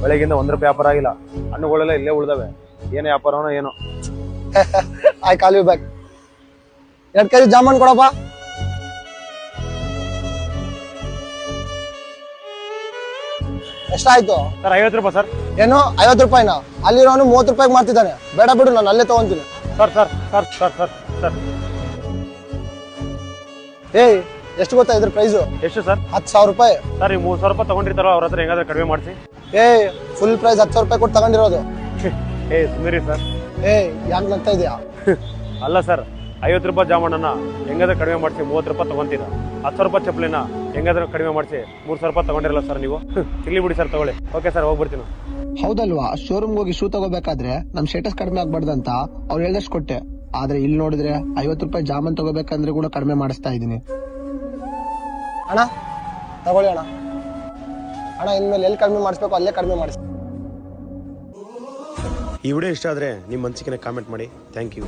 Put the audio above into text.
ಬೆಳಗಿಂದ 1 ರೂಪಾಯಿ ವ್ಯಾಪಾರ ಆಗಿಲ್ಲ. ಹಣ್ಣುಗಳೆಲ್ಲ ಇಲ್ಲೇ ಉಳ್ದವೆ. ಏನೇ ವ್ಯಾಪಾರನೋ ಏನೋ. I call you back. 2 KG jamun ಕೊಡಪ್ಪ. ಎಷ್ಟಾಯ್ತು ಸರ್? 50 ರೂಪಾಯಿ ಸರ್. ಏನು 50 ರೂಪಾಯಿನ? ಅಲ್ಲಿರೋನು 30 ರೂಪಾಯಿಗೆ ಮಾಡ್ತಿದ್ದಾನೆ. ಬೇಡ ಬಿಡು, ನಾನು ಅಲ್ಲೇ ತಗೊಂತೀನಿ. Sir sir sir sir sir sir ಏಯ್, ಎಷ್ಟು ಗೊತ್ತಾ ಇದ್ರ ಪ್ರೈಸು? ಎಷ್ಟು ಸರ್? 10,000 ರೂಪಾಯಿ. ಸರ್, ನೀವು 3,000 ರೂಪಾಯಿ ತಗೊಂಡಿರ್ತಾರೋ ಅವ್ರ ಹತ್ರ ಹೆಂಗಾದ್ರೆ ಕಡಿಮೆ ಮಾಡಿಸಿ. ಏಯ್, ಫುಲ್ ಪ್ರೈಸ್ 10,000 ರೂಪಾಯಿ ಕೊಟ್ಟು ತಗೊಂಡಿರೋದು. ಸುಮೀರಿ ಸರ್. ಯಾಕೆ ನಗ್ತಾ ಇದೆಯಾ? ಅಲ್ಲ ಸರ್, 50 ರೂಪಾಯಿ ಜಾಮೂನನ್ನ ಹೆಂಗಾದ್ರೆ ಕಡಿಮೆ ಮಾಡಿಸಿ 30 ರೂಪಾಯಿ ತಗೊಂತೀರಾ. 10,000 ರೂಪಾಯಿ ಚಪ್ಪಲಿನ ಹೆಂಗಾದ್ರೆ ಕಡಿಮೆ ಮಾಡಿಸಿ 3,000 ರೂಪಾಯಿ ತಗೊಂಡಿರಲ್ಲ ಸರ್ ನೀವು. ಇಲ್ಲಿ ಬಿಡಿ ಸರ್, ತಗೊಳ್ಳಿ. ಓಕೆ ಸರ್, ಹೋಗ್ಬಿಡ್ತೀನಿ. ಹೌದಲ್ವಾ? ಶೋರೂಮ್ಗೆ ಹೋಗಿ ಶೂ ತಗೋಬೇಕಾದ್ರೆ ನಮ್ ಸ್ಟೇಟಸ್ ಕಡಿಮೆ ಆಗ್ಬಾರ್ದಂತ ಅವ್ರು ಹೇಳ್ದಷ್ಟು ಕೊಟ್ಟೆ. ಆದ್ರೆ ಇಲ್ಲಿ ನೋಡಿದ್ರೆ 50 ರೂಪಾಯಿ ಜಾಮೂನ್ ತಗೋಬೇಕಂದ್ರೆ ಕೂಡ ಕಡಿಮೆ ಮಾಡಿಸ್ತಾ ಇದೀನಿ. ಅಣ್ಣ ತಗೊಳ್ಳಿ ಅಣ್ಣ. ಅಣ್ಣ, ಇನ್ಮೇಲೆ ಎಲ್ಲಿ ಕಡಿಮೆ ಮಾಡಿಸ್ಬೇಕು ಅಲ್ಲೇ ಕಡಿಮೆ ಮಾಡಿಸ್. ಈ ವಿಡಿಯೋ ಇಷ್ಟ ಆದರೆ ನಿಮ್ಮ ಅನಿಸಿಕೆನ ಕಾಮೆಂಟ್ ಮಾಡಿ. Thank you.